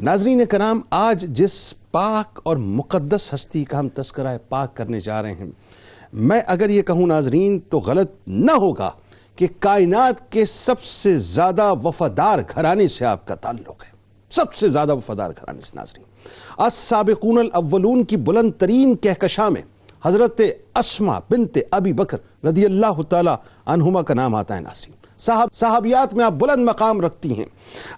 ناظرین کرام، آج جس پاک اور مقدس ہستی کا ہم تذکرہ پاک کرنے جا رہے ہیں، میں اگر یہ کہوں ناظرین تو غلط نہ ہوگا کہ کائنات کے سب سے زیادہ وفادار گھرانے سے آپ کا تعلق ہے، سب سے زیادہ وفادار گھرانے سے ناظرین۔ السابقون الاولون کی بلند ترین کہکشاں میں حضرت اسماء بنت ابی بکر رضی اللہ تعالی عنہما کا نام آتا ہے ناظرین۔ صحابیات میں آپ بلند مقام رکھتی ہیں،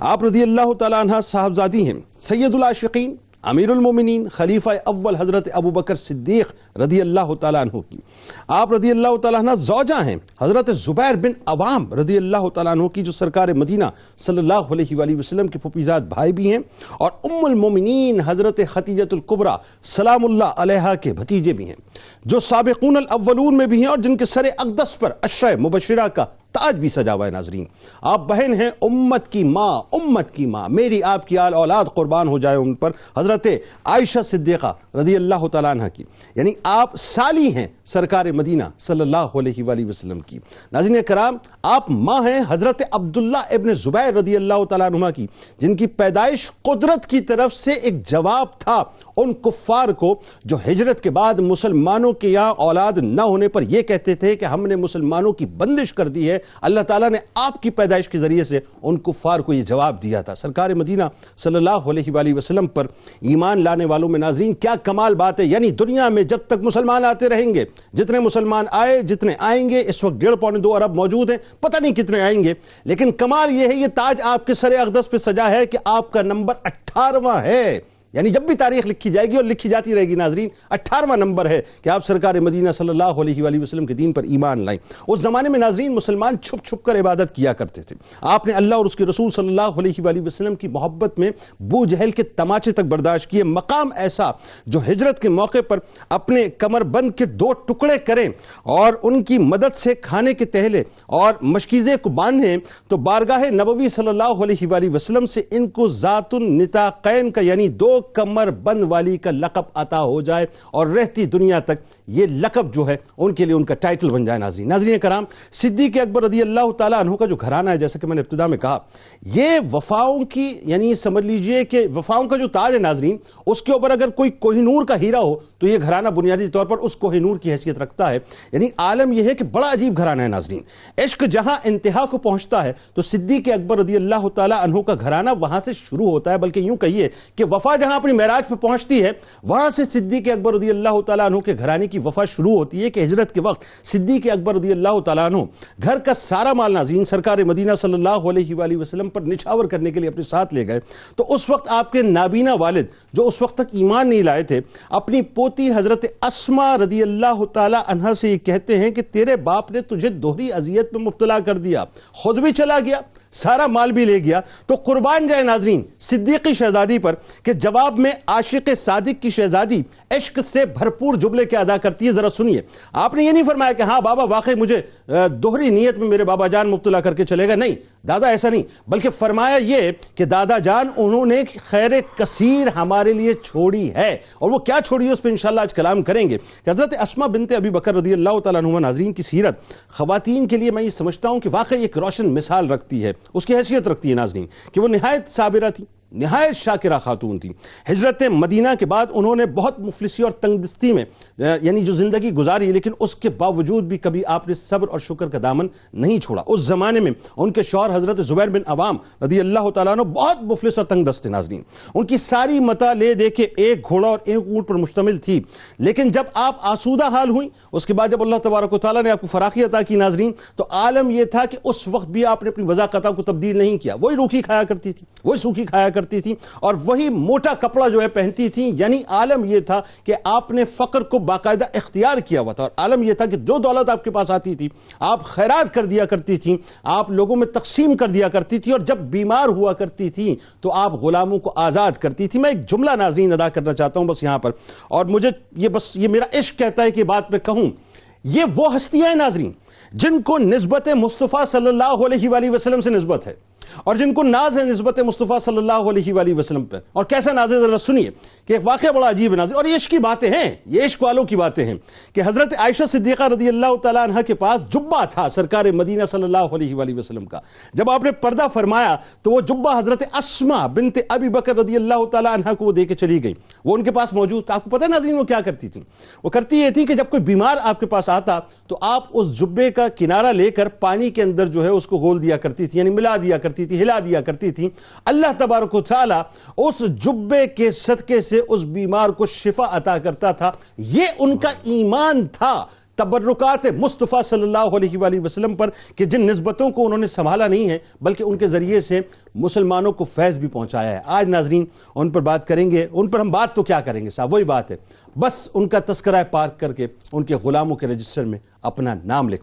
آپ رضی اللہ تعالی عنہ صاحبزادی ہیں سید العاشقین، امیر المومنین، خلیفہ اول حضرت ابو بکر صدیق رضی اللہ تعالیٰ عنہ کی۔ آپ رضی اللہ تعالیٰ عنہ زوجہ ہیں حضرت زبیر بن عوام رضی اللہ تعالیٰ عنہ کی، جو سرکار مدینہ صلی اللہ علیہ وآلہ وسلم کے پھوپھیزاد بھائی بھی ہیں، اور ام المومنین حضرت خدیجہ الکبریٰ سلام اللہ علیہا کے بھتیجے بھی ہیں، جو سابقون الاولون میں بھی ہیں اور جن کے سر اقدس پر عشرہ مبشرہ کا تاج بھی سجا ہوا ہے ناظرین۔ آپ بہن ہیں امت کی ماں، امت کی ماں، میری آپ کی آل اولاد قربان ہو جائے ان پر، حضرت عائشہ صدیقہ رضی اللہ تعالیٰ عنہ کی، یعنی آپ سالی ہیں سرکار مدینہ صلی اللہ علیہ وآلہ وسلم کی۔ ناظرین کرام، آپ ماں ہیں حضرت عبداللہ ابن زبیر رضی اللہ تعالیٰ عنہ کی، جن کی پیدائش قدرت کی طرف سے ایک جواب تھا ان کفار کو جو ہجرت کے بعد مسلمانوں کے یہاں اولاد نہ ہونے پر یہ کہتے تھے کہ ہم نے مسلمانوں کی بندش کر دی ہے۔ اللہ تعالیٰ نے آپ کی پیدائش کے ذریعے سے ان کفار کو یہ جواب دیا تھا۔ سرکار مدینہ صلی اللہ علیہ وآلہ وسلم پر ایمان لانے والوں میں ناظرین کیا کمال بات ہے، یعنی دنیا میں جب تک مسلمان آتے رہیں گے، جتنے مسلمان آئے، جتنے آئیں گے، اس وقت 1.5-2 ارب موجود ہیں، پتہ نہیں کتنے آئیں گے، لیکن کمال یہ ہے یہ تاج آپ کے سر اقدس پہ سجا ہے کہ آپ کا نمبر 18واں ہے، یعنی جب بھی تاریخ لکھی جائے گی اور لکھی جاتی رہے گی ناظرین، 18واں نمبر ہے کہ آپ سرکار مدینہ صلی اللہ علیہ وآلہ وسلم کے دین پر ایمان لائیں۔ اس زمانے میں ناظرین مسلمان چھپ چھپ کر عبادت کیا کرتے تھے۔ آپ نے اللہ اور اس کے رسول صلی اللہ علیہ وآلہ وسلم کی محبت میں بو جہل کے تماچے تک برداشت کیے۔ مقام ایسا جو ہجرت کے موقع پر اپنے کمر بند کے 2 ٹکڑے کریں اور ان کی مدد سے کھانے کے تہلے اور مشکیزے کو باندھیں تو بارگاہ نبوی صلی اللہ علیہ وآلہ وسلم سے ان کو ذات النطاقین کا، یعنی 2 کمر بند والی کا لقب عطا ہو جائے اور رہتی دنیا تک یہ لقب جو ہے ان کے لیے ان کا ٹائٹل بن جائے ناظرین۔ ناظرین کرام، صدیق اکبر رضی اللہ تعالیٰ عنہ کا جو گھرانہ ہے، جیسا کہ میں نے ابتدا میں کہا، یہ وفاؤں کی، یعنی سمجھ لیجئے کہ وفاؤں کا جو تاج ہے ناظرین، اس کے اوپر اگر کوئی کوہ نور کا ہیرا ہو تو یہ گھرانہ بنیادی طور پر اس کوہ نور کی حیثیت رکھتا ہے۔ یعنی عالم یہ ہے کہ بڑا عجیب گھرانہ ہے ناظرین۔ عشق جہاں انتہا کو پہنچتا ہے تو صدیق اکبر رضی اللہ تعالیٰ عنہ کا گھرانہ وہاں سے شروع ہوتا ہے، بلکہ یوں کہیے کہ وفا جہاں اپنی معراج پہ پہنچتی ہے وہاں سے صدیق اکبر رضی اللہ تعالیٰ عنہ کے گھرانے کی وفا شروع ہوتی ہے کہ ہجرت کے وقت صدیق اکبر رضی اللہ تعالیٰ عنہ گھر کا سارا مال ناظرین سرکار مدینہ صلی اللہ علیہ وآلہ وسلم پر نچھاور کرنے کے لیے اپنے ساتھ لے گئے۔ تو اس وقت آپ کے نابینا والد جو اس وقت تک ایمان نہیں لائے تھے، اپنی پوتی حضرت اسماء رضی اللہ تعالیٰ عنہ سے یہ کہتے ہیں کہ تیرے باپ نے تجھے دوہری اذیت میں مبتلا کر دیا، خود بھی چلا گیا، سارا مال بھی لے گیا، تو قربان جائے ناظرین صدیقی شہزادی پر کہ جواب میں عاشق صادق کی شہزادی عشق سے بھرپور جملے کے ادا کرتی ہے۔ ذرا سنیے، آپ نے یہ نہیں فرمایا کہ ہاں بابا واقعی مجھے دوہری نیت میں میرے بابا جان مبتلا کر کے چلے گا، نہیں دادا ایسا نہیں، بلکہ فرمایا یہ کہ دادا جان انہوں نے خیر کثیر ہمارے لیے چھوڑی ہے، اور وہ کیا چھوڑی ہے اس پہ انشاءاللہ آج کلام کریں گے۔ کہ حضرت اسماء بنت ابی بکر رضی اللہ تعالیٰ عنہ ناظرین کی سیرت خواتین کے لیے میں یہ سمجھتا ہوں کہ واقعی ایک روشن مثال رکھتی ہے، اس کی حیثیت رکھتی ہے ناظرین، کہ وہ نہایت صابرہ تھی، نہایت شاکرہ خاتون تھی۔ ہجرت مدینہ کے بعد انہوں نے بہت مفلسی اور تنگ دستی میں یعنی جو زندگی گزاری، لیکن اس کے باوجود بھی کبھی آپ نے صبر اور شکر کا دامن نہیں چھوڑا۔ اس زمانے میں ان کے شوہر حضرت زبیر بن عوام رضی اللہ تعالیٰ عنہ بہت مفلس اور تنگ دست تھے ناظرین۔ ان کی ساری متاع لے دے کے 1 گھوڑا اور 1 اونٹ پر مشتمل تھی، لیکن جب آپ آسودہ حال ہوئیں، اس کے بعد جب اللہ تبارک و تعالیٰ نے آپ کو فراخی عطا کی ناظرین، تو عالم یہ تھا کہ اس وقت بھی آپ نے اپنی وضاقتہ کو تبدیل نہیں کیا، وہی روکھی کھایا کرتی تھی، وہی سوکھی کھایا کرتی تھی، اور وہی موٹا کپڑا جو ہے پہنتی تھی۔ یعنی عالم یہ تھا کہ آپ نے فقر کو باقاعدہ اختیار کیا ہوا تھا، اور عالم یہ تھا کہ جو دولت آپ کے پاس آتی تھی آپ خیرات کر دیا کرتی تھی، آپ لوگوں میں تقسیم کر دیا کرتی تھی، اور جب بیمار ہوا کرتی تھی تو آپ غلاموں کو آزاد کرتی تھی۔ میں ایک جملہ ناظرین ادا کرنا چاہتا ہوں بس یہاں پر، اور مجھے یہ میرا عشق کہتا ہے کہ بات میں کہوں، یہ وہ ہستیاں ہیں ناظرین جن کو نسبت مصطفیٰ صلی اللہ علیہ وآلہ وسلم سے نسبت ہے۔ اور جن کو ناز ہے نسبت مصطفیٰ صلی اللہ علیہ وآلہ وسلم پر. اور کیسا ناز ہے ذرا سنیے کہ ایک واقعہ بڑا عجیب ہے ناظرین، اور یہ عشق کی باتیں ہیں، یہ عشق والوں کی باتیں ہیں کہ حضرت عائشہ صدیقہ رضی اللہ تعالیٰ عنہ کے پاس جبہ تھا سرکار مدینہ صلی اللہ علیہ وآلہ وسلم کا. جب آپ نے پردہ فرمایا تو وہ جبہ حضرت اسماء بنت ابی بکر رضی اللہ تعالیٰ عنہ کو وہ دے کے چلی گئی. وہ ان کے پاس موجود تھا. آپ کو پتہ ہے ناظرین وہ کیا کرتی تھی؟ وہ کرتی یہ تھی کہ جب کوئی بیمار آپ کے پاس آتا تو آپ اس جبے کا کنارہ لے کر پانی کے اندر جو ہے اس کو گھول دیا کرتی تھی، یعنی ملا دیا کرتی تھی، ہلا دیا کرتی تھی. اللہ تبارک و تعالی اس جبے کے صدقے سے اس بیمار کو شفا عطا کرتا تھا. یہ ان کا ایمان تھا تبرکات مصطفیٰ صلی اللہ علیہ وآلہ وسلم پر کہ جن نسبتوں کو انہوں نے سنبھالا نہیں ہے بلکہ ان کے ذریعے سے مسلمانوں کو فیض بھی پہنچایا ہے. آج ناظرین ان پر بات کریں گے. ان پر ہم بات تو کیا کریں گے صاحب، وہی بات ہے، بس ان کا تذکرہ پاک کر کے ان کے غلاموں کے رجسٹر میں اپنا نام لکھ